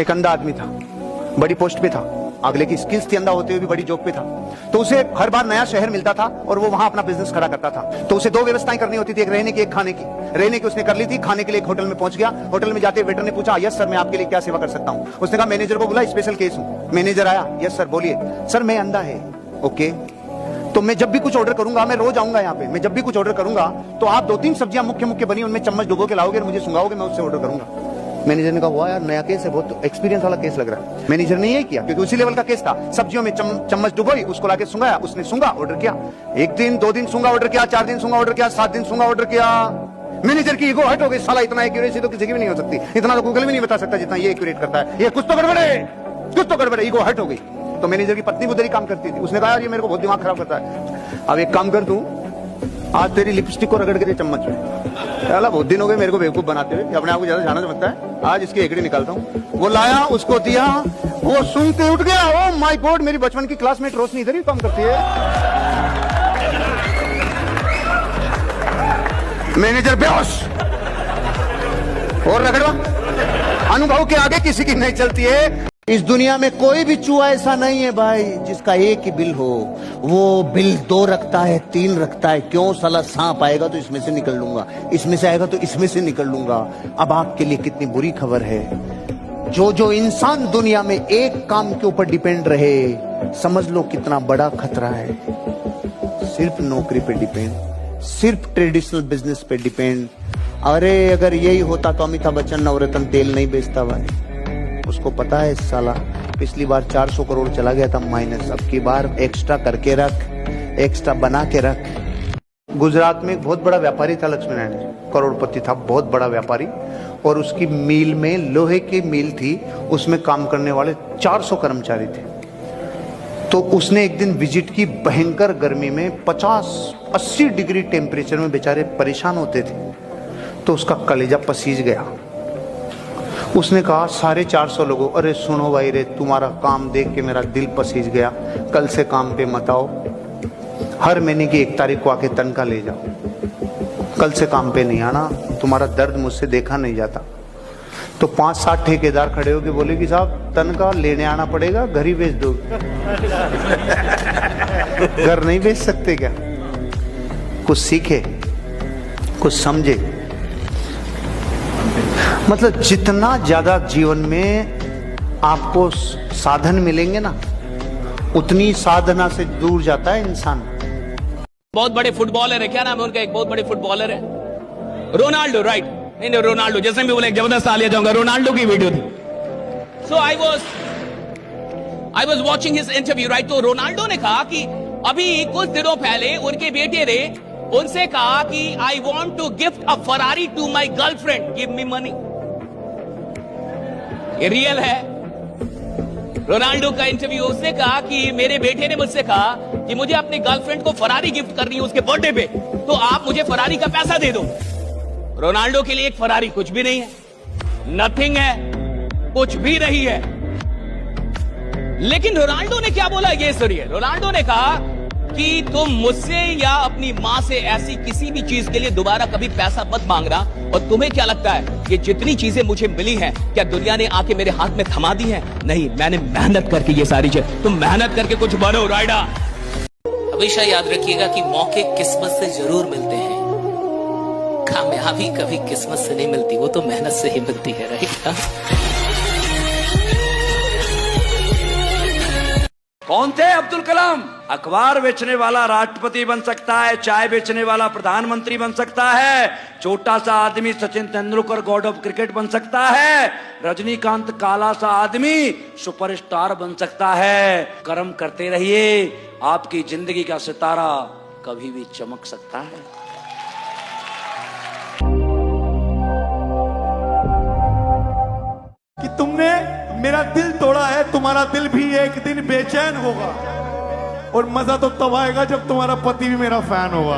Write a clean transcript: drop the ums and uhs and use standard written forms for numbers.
एक अंधा आदमी था, बड़ी पोस्ट पे था, अगले की स्किल्स थी, अंधा होते हुए भी बड़ी जॉब पे था। तो उसे हर बार नया शहर मिलता था और वो वहां अपना बिजनेस खड़ा करता था। तो उसे दो व्यवस्थाएं करनी होती थी, एक रहने की, एक खाने की। रहने की उसने कर ली थी, खाने के लिए एक होटल में पहुंच गया। होटल में जाते वेटर ने पूछा, यस सर मैं आपके लिए क्या सेवा कर सकता हूं। उसने कहा मैनेजर को बुला, स्पेशल केस हूं। मैनेजर आया, यस सर बोलिए। सर मैं अंधा है। ओके, तो मैं जब भी कुछ ऑर्डर करूंगा, मैं रोज आऊंगा यहाँ पे, मैं जब भी कुछ ऑर्डर करूंगा तो आप 2-3 सब्जियां मुख्य मुख्य बनी उनमें चम्मच डुबो के लाओगे और मुझे सुंगाओगे, मैं उससे ऑर्डर करूंगा। मैनेजर ने कहा हुआ यार नया केस है, बहुत एक्सपीरियंस वाला केस लग रहा है। मैनेजर ने यही किया क्योंकि उसी लेवल का केस था। सब्जियों में चम्मच डुबोई, उसको लाके सुंगाया, उसने सुंगा, ऑर्डर किया। 1 दिन 2 दिन सुंगा, ऑर्डर किया, 4 दिन सुंगा, ऑर्डर किया, 7 दिन सुंगा, ऑर्डर किया। मैनेजर की ईगो हट हो गई, साला इतना एक्यूरेसी तो किसी की भी नहीं हो सकती, इतना तो गूगल भी नहीं बता सकता जितना ये एक्यूरेट करता है, ये कुछ तो गड़बड़ है, कुछ तो गड़बड़ है। ईगो हट हो गई। तो मैनेजर की पत्नी उधर ही काम करती थी, उसने कहा यार ये मेरे को बहुत दिमाग खराब करता है, अब एक काम कर तू, आज तेरी लिपस्टिक को रगड़ के दे चम्मच में। साला बहुत दिन हो गए मेरे को बेवकूफ बनाते हुए, अपने आप को ज्यादा जाना समझता है, आज इसकी एकड़ी निकालता हूँ। वो लाया, उसको दिया, वो सुन के उठ गया। ओ माय गॉड, मेरी बचपन की क्लासमेट रोशनी इधर ही काम करती है। मैनेजर बेहोश और रगड़वा, अनुभव के आगे किसी की नहीं चलती है। इस दुनिया में कोई भी चूहा ऐसा नहीं है भाई जिसका एक ही बिल हो। वो बिल 2 रखता है, 3 रखता है। क्यों? साला सांप आएगा तो इसमें से निकल लूंगा, इसमें से आएगा तो इसमें से निकल लूंगा। अब आपके लिए कितनी बुरी खबर है, जो इंसान दुनिया में एक काम के ऊपर डिपेंड रहे, समझ लो कितना बड़ा खतरा है। सिर्फ नौकरी पे डिपेंड, सिर्फ ट्रेडिशनल बिजनेस पे डिपेंड। अरे अगर यही होता तो अमिताभ बच्चन नवरत्न तेल नहीं बेचता भाई। उसको पता है साला पिछली बार 400 करोड़ चला गया था माइनस, अब की बार एक्स्ट्रा करके रख, एक्स्ट्रा बना के रख। गुजरात में एक बहुत बड़ा व्यापारी था, लक्ष्मी नारायण, करोड़पति था, बहुत बड़ा व्यापारी, और उसकी मिल में, लोहे की मिल थी, उसमें काम करने वाले 400 कर्मचारी थे। तो उसने एक दिन विजिट की, भयंकर गर्मी में 50-80 डिग्री टेम्परेचर में बेचारे परेशान होते थे। तो उसका कलेजा पसीज गया। उसने कहा सारे 400 लोगों, अरे सुनो भाई रे, तुम्हारा काम देख के मेरा दिल पसीज गया, कल से काम पे मत आओ, हर महीने की 1 तारीख को आके तनख्वाह ले जाओ, कल से काम पे नहीं आना, तुम्हारा दर्द मुझसे देखा नहीं जाता। तो 5-7 ठेकेदार खड़े होके बोले कि साहब तनख्वाह लेने आना पड़ेगा, घर ही बेच दो। घर नहीं बेच सकते क्या? कुछ सीखे, कुछ समझे। मतलब जितना ज्यादा जीवन में आपको साधन मिलेंगे ना, उतनी साधना से दूर जाता है इंसान। बहुत बड़े फुटबॉलर है, क्या नाम है उनका, एक बहुत बड़े फुटबॉलर है, रोनाल्डो, राइट? नहीं रोनाल्डो, जैसे भी बोले एक जबरदस्त आ लिया जाऊंगा, रोनाल्डो की वीडियो थी। So I was watching his interview, right? तो रोनाल्डो ने कहा कि अभी कुछ दिनों पहले उनके बेटे ने उनसे कहा कि I want to gift a Ferrari to my girlfriend, give me money. ये रियल है, रोनाल्डो का इंटरव्यू। उसने कहा कि मेरे बेटे ने मुझसे कहा कि मुझे अपनी गर्लफ्रेंड को फरारी गिफ्ट करनी है उसके बर्थडे पे, तो आप मुझे फरारी का पैसा दे दो। रोनाल्डो के लिए एक फरारी कुछ भी नहीं है, नथिंग है, कुछ भी नहीं है। लेकिन रोनाल्डो ने क्या बोला ये सुनिए। रोनाल्डो ने कहा कि तुम मुझसे या अपनी मां से ऐसी किसी भी चीज के लिए दोबारा कभी पैसा मत मांगना। और तुम्हें क्या लगता है कि जितनी चीजें मुझे मिली हैं, क्या दुनिया ने आके मेरे हाथ में थमा दी हैं? नहीं, मैंने मेहनत करके ये सारी चीज, तुम मेहनत करके कुछ बनो, राइडा। हमेशा याद रखिएगा कि मौके किस्मत से जरूर मिलते हैं, कामयाबी कभी किस्मत से नहीं मिलती, वो तो मेहनत से ही मिलती है, राइट? कौन थे अब्दुल कलाम? अखबार बेचने वाला राष्ट्रपति बन सकता है, चाय बेचने वाला प्रधानमंत्री बन सकता है, छोटा सा आदमी Sachin Tendulkar God of cricket बन सकता है, रजनीकांत काला सा आदमी सुपरस्टार बन सकता है। कर्म करते रहिए, आपकी जिंदगी का सितारा कभी भी चमक सकता है। कि तुमने मेरा दिल तोड़ा है, तुम्हारा दिल भी एक दिन बेचैन होगा, और मजा तो तब आएगा जब तुम्हारा पति भी मेरा फैन होगा।